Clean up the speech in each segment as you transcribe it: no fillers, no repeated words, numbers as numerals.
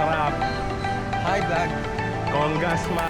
Sarap. Hi, vlog. Congas ma.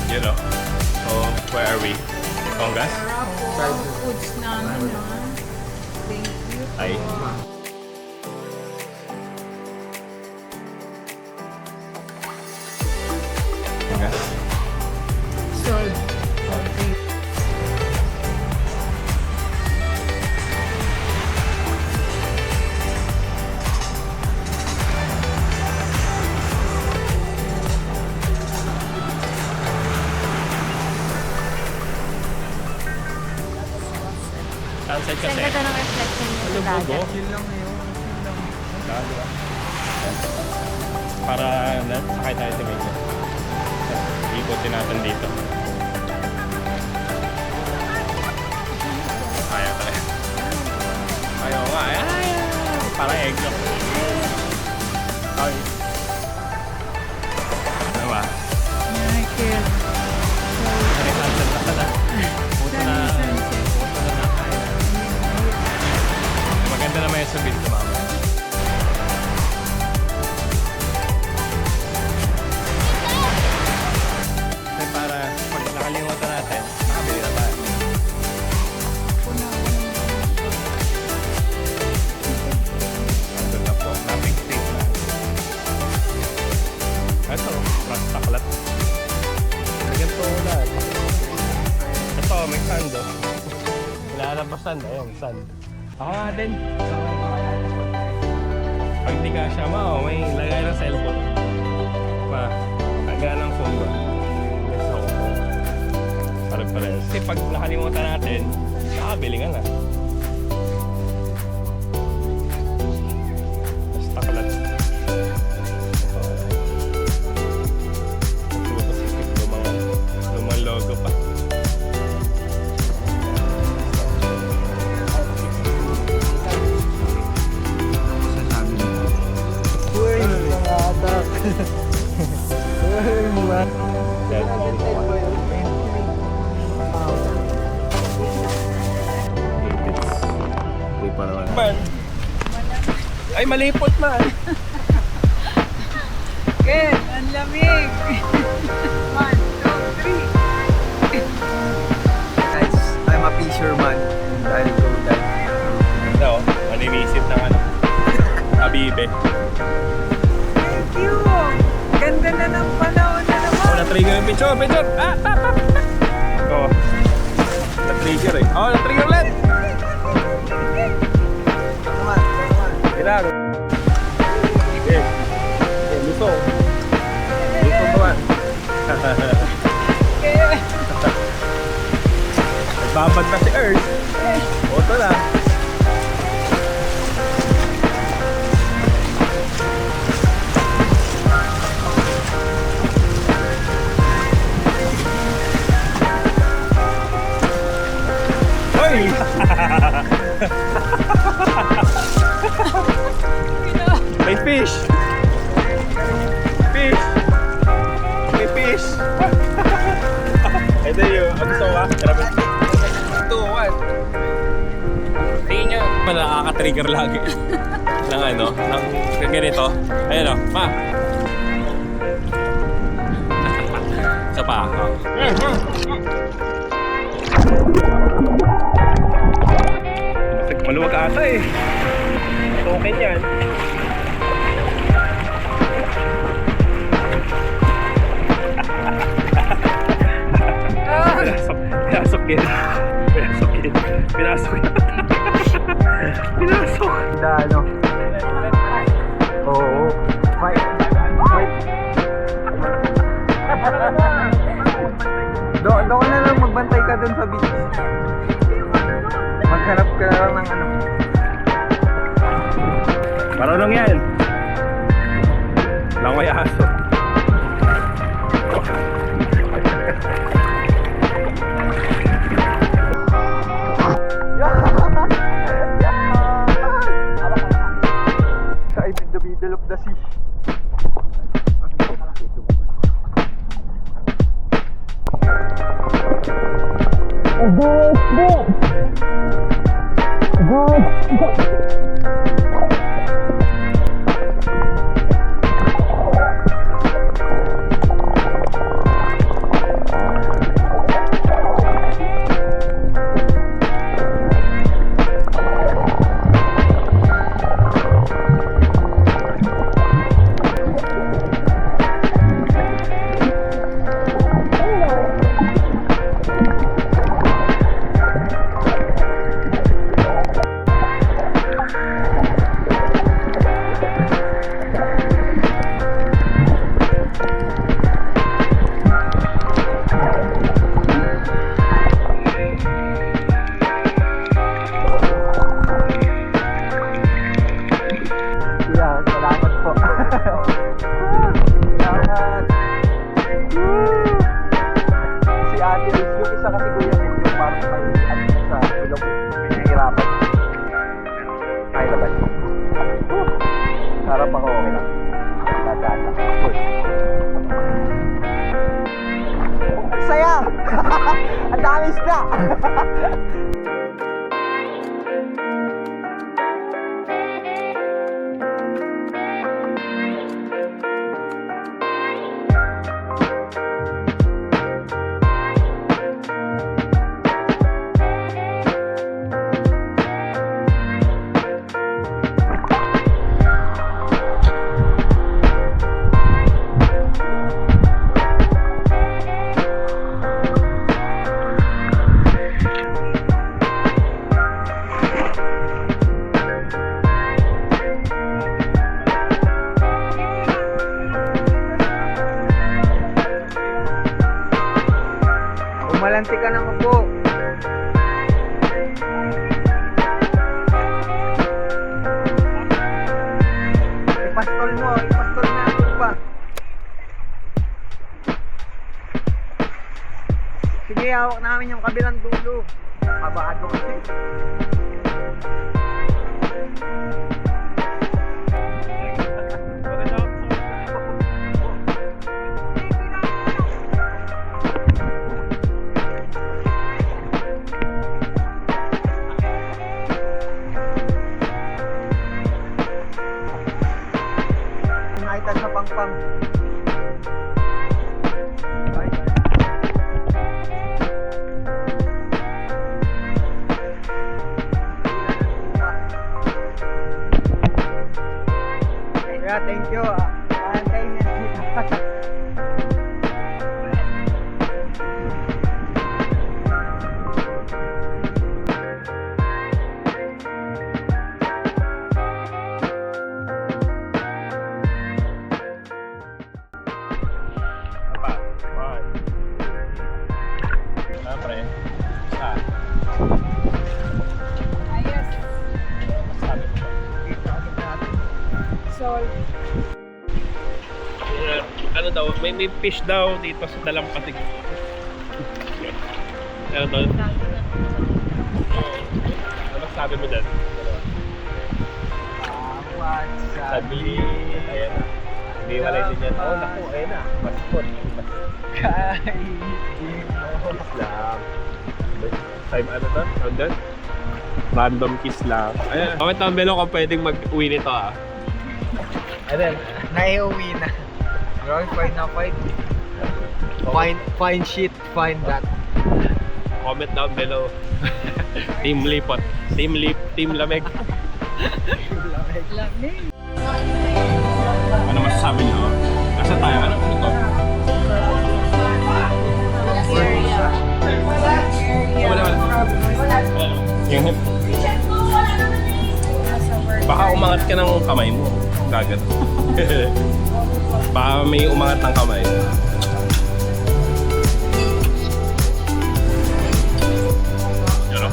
You know. So, where are we? Congas? Sarap po. Foods namin ha. Thank you po. Ay. Congas. Sold. Okay. Sunset kasi. Saan ka ng reflection mo sa dagat? Chill lang yun. Chill lang. Diba? Para sakay tayo sa medyo. Ikutin natin dito. Ayaw tayo. Ayaw nga. Para egg. Ay. Diba? Michael. Ay, sunset na pala. Puto na. Puto na nakaya. Maganda naman yung subid ko mamaya. Kasi para pag nakalimutan natin, makabili na tayo. Nandun na po, napping state na. Ito, taklat. Ganito ulan. Ito, may sand oh. Nilalabasan, ayun, sand. Ako nga din. Pag di ka siya may lagay ng cellphone. Taga ng phone ba? Yes, ako po. Pare-pares. Kasi pag nakalimutan natin, nakabili ka na. Tapos taklat. Lumang logo pa. Uy, mga atak. Uy, mga. Hindi pa naman. Man! Ay, malipot man! Ken, ang lamig. 1, 2, 3. Guys, I'm a fisherman. I'll go dive. Ito, maninisid ng ano. Abibe. Thank you. Ganda na ng panahon na naman. Oh, na-trigger yung picture! Picture! Ah! Tap! Tap! Oh. Na-trigger eh. Oh, na-trigger ulit! Naman, naman. Kailang. Okay. Okay, luso. Luso naman. Nagbabad na si Earth. Oto na. Hoy! May fish! Fish! May fish! Ito yung gusto ko grabe. Ito, what? Tingin niya, pala nakaka-trigger lagi. Ng ano, ng ganito. Ayan o, pa! Isa pa. Maluwag ata eh. Token yan. Pinasok yun. Pinasok yun. Pinasok yun. Pinasok. Hindi, ano. Oo. Fight. Doon ka na lang, magbantay ka dun sa beach. Maghanap ka na lang ng ano. Marunong yan. Lang may aso. I'm in the middle of the sea. Yeah, salamat po. Salamat. Si Ate Liz, yung isa kasi kuya din, yung parang may ano sa ilong, pinahirapan. Ay, laban. Harap ako, okay lang. Dadata. Ang saya! Ang dami isda! Umalanti ka ng upo. Ipastol mo na ang upa. Sige, hawak namin yung kabilang dulo. Kabado kasi. Nakita sa pangpang. Ay. Yeah, thank you. Entertainment dito. Siyempre. Isa. Ayos. Sabi ko ba? Solve. Ano daw, may fish daw dito sa Dalampasig. Ano daw? Ano sabi mo dyan? What's up? Sabi, ayan na. Hindi walay din yan. Oh, naku, ayan na. Pasport. Islam. Time ano to? Ano doon? Random kiss lang. Ayan. Comment down below kung pwedeng mag-uwi nito ah. Ayan, naiuwi na. Grabe, find na find. Find shit, find that. comment down below. Team Lipot. Team Lamig. Lamig. Ano masasabi niyo? Nasa tayo? Ano ito? Wala. Yung hip. Baka umangat ka ng kamay mo. Kagat. Baka may umangat ng kamay. Yun o.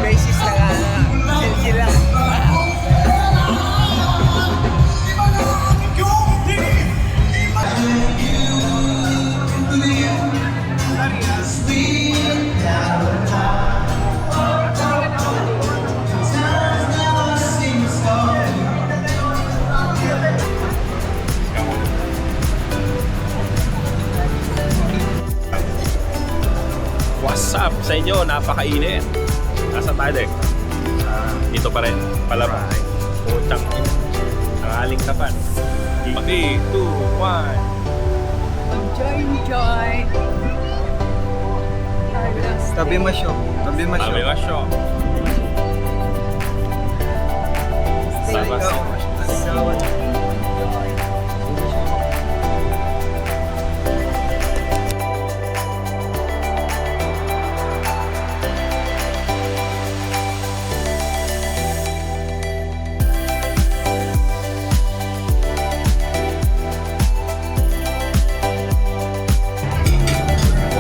Basis na nga na. Selfie lang. What's up sa inyo? Napakainit. Nasa tayo dek. Dito pa rin. Palabay. Putang ina. Ang aling tapat. 3, 2, 1. Enjoy. Tabi mo siya. Tabi mo Sabi siya. ka siya. Sabas.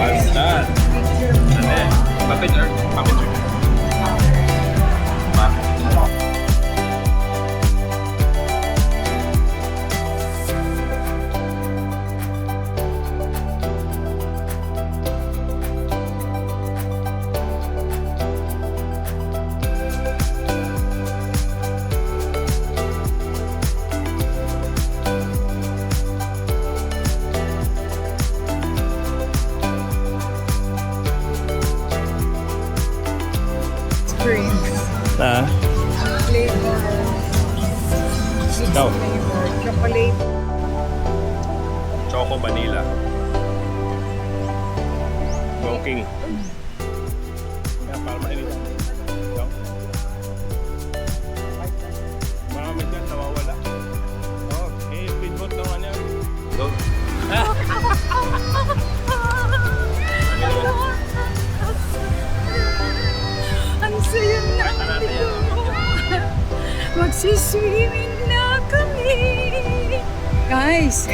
What's that? Puppet or puppetry? Drinks. Na? Flavor. Ikaw? Flavor. Chocolate. Choco Vanilla. Walking. Kaya para mainit. Ikaw? Marami dyan, nawawala. Oh, pinbot naman yan. Go. Ang saya na. Magsiswimming na kami. Guys,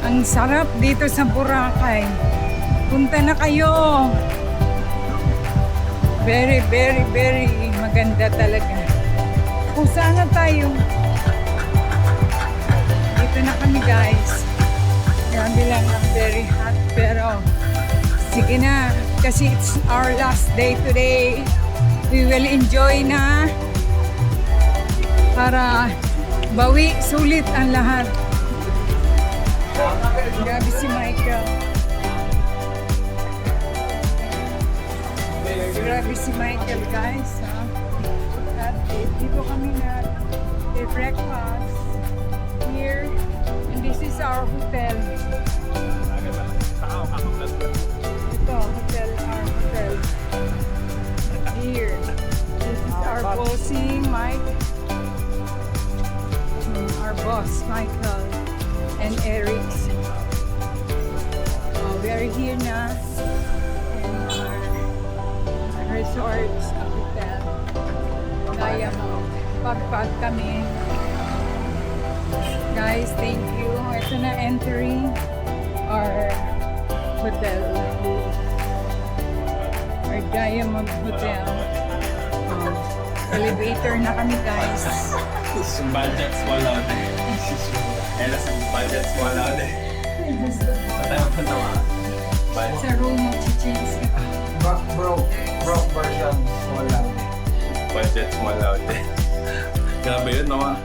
ang sarap dito sa Boracay. Punta na kayo. Very maganda talaga. Kung sana tayo. Dito na kami guys. Grabe lang ang very hot pero sige na kasi it's our last day today. We will enjoy na para bawi sulit ang lahat. Grabe si Michael. Grabe si Michael guys. Ha? At dito kami na breakfast here and this is our hotel. Ito, hotel, our hotel. Here. This is our bossing, Mike. Our boss, Michael. And Eric. We are here na in our resort hotel. Diamond. Pagpag kami. Guys, thank you. Ito na entering our hotel. Our Diamond Hotel. Elevator na kami guys. Budget swallow din. Ela sa budget swallow din. Sa tayo puntawa. Sa room mo, chichins. Broke version. Wala. Budget swallow din. Grabe yun, no?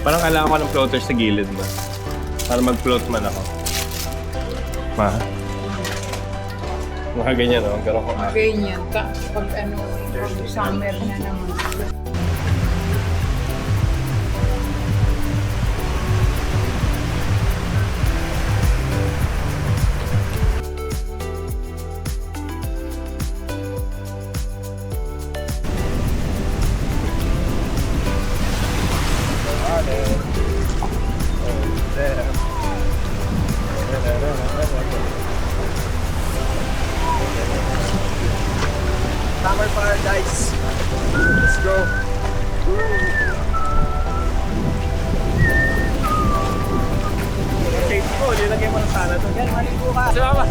Parang kailangan ko ng floater sa gilid mo. Para mag-float man ako. Ma? Mga ganyan, no? Ganun ko. Ganyan. Pag ano, pag summer na naman. Summer paradise. Let's go. Shape ko, nilagay mo na sana to. Yan, maligo ka. Sama.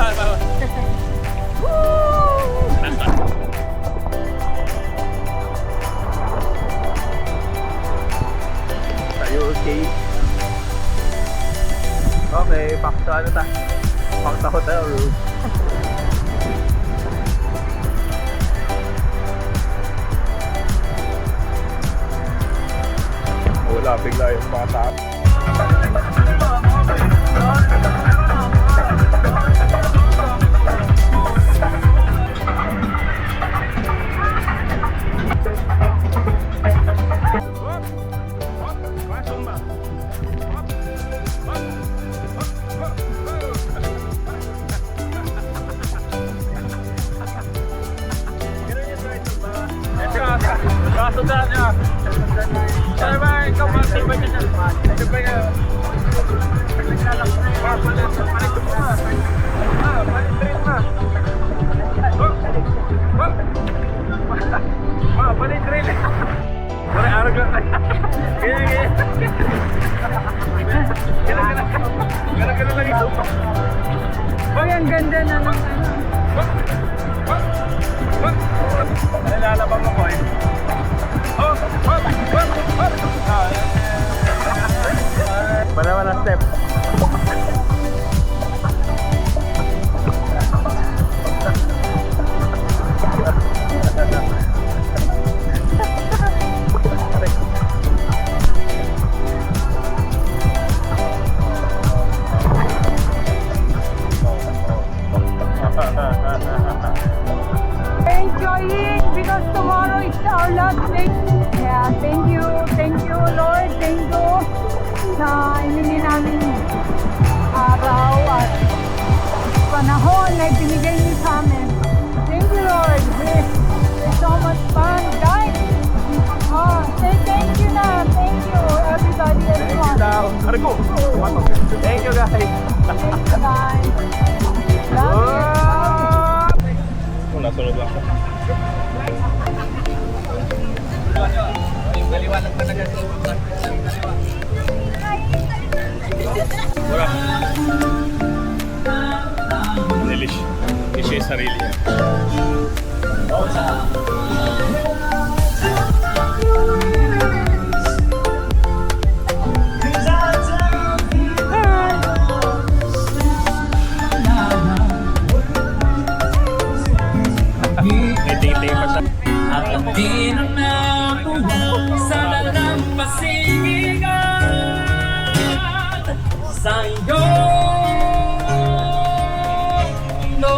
Tayo, okay. Okay, back to ano ta? Back to hotel room. Wala, bigla yung mga tao. Kasundan niya. Ano ba, ikaw mag-sibay ka dyan? Sibay ka. Balik mo na. Balik train na. Balik train na. Balik araw ka. Ganun lang ito. Uy, ang ganda na ng ano. Nalalabang mo ko eh. Panaman na step. Enjoying because tomorrow is our last day. Yeah, thank you, Lord, thank you sa hindi namin araw at panahon na ibinigay niyo sa amin. Thank you, Lord. It's so much fun, guys. Say thank you na. Thank you, everybody, everyone. Thank you guys. Thank you, guys. Love you. Nasunod lang. Maliwanag pa na kasi. Wala. Nilish. Siya yung sarili niya. May tingin-tingin pa siya. At di na natuwa sa dalampasigan sa iyong mundo.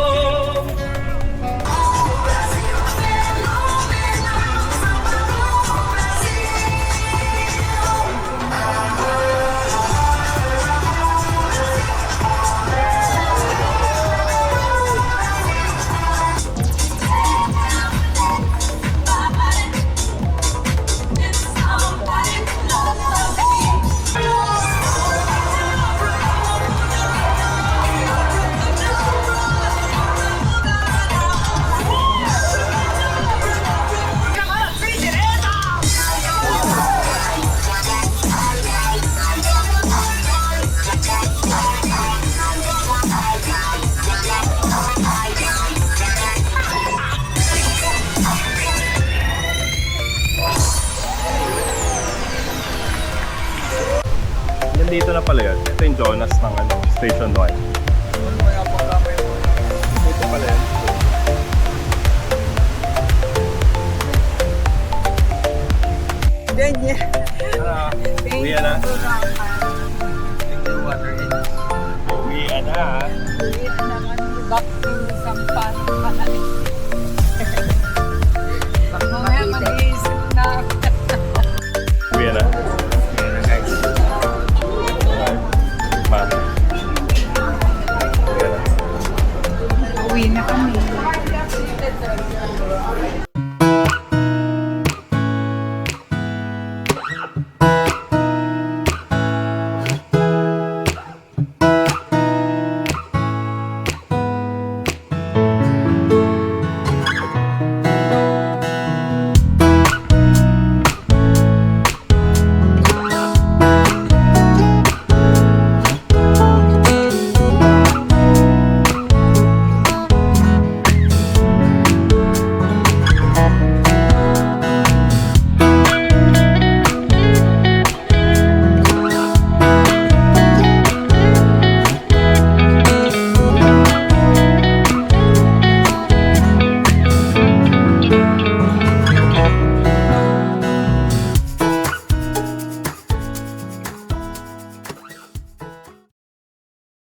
Dito na pala yun. Ito yung Jonas ng ano, Station 1. Dito pala yun. Ganyan. Uwi na. Uwi na. Uwi na naman. Back to Sampan. Uwi na kami.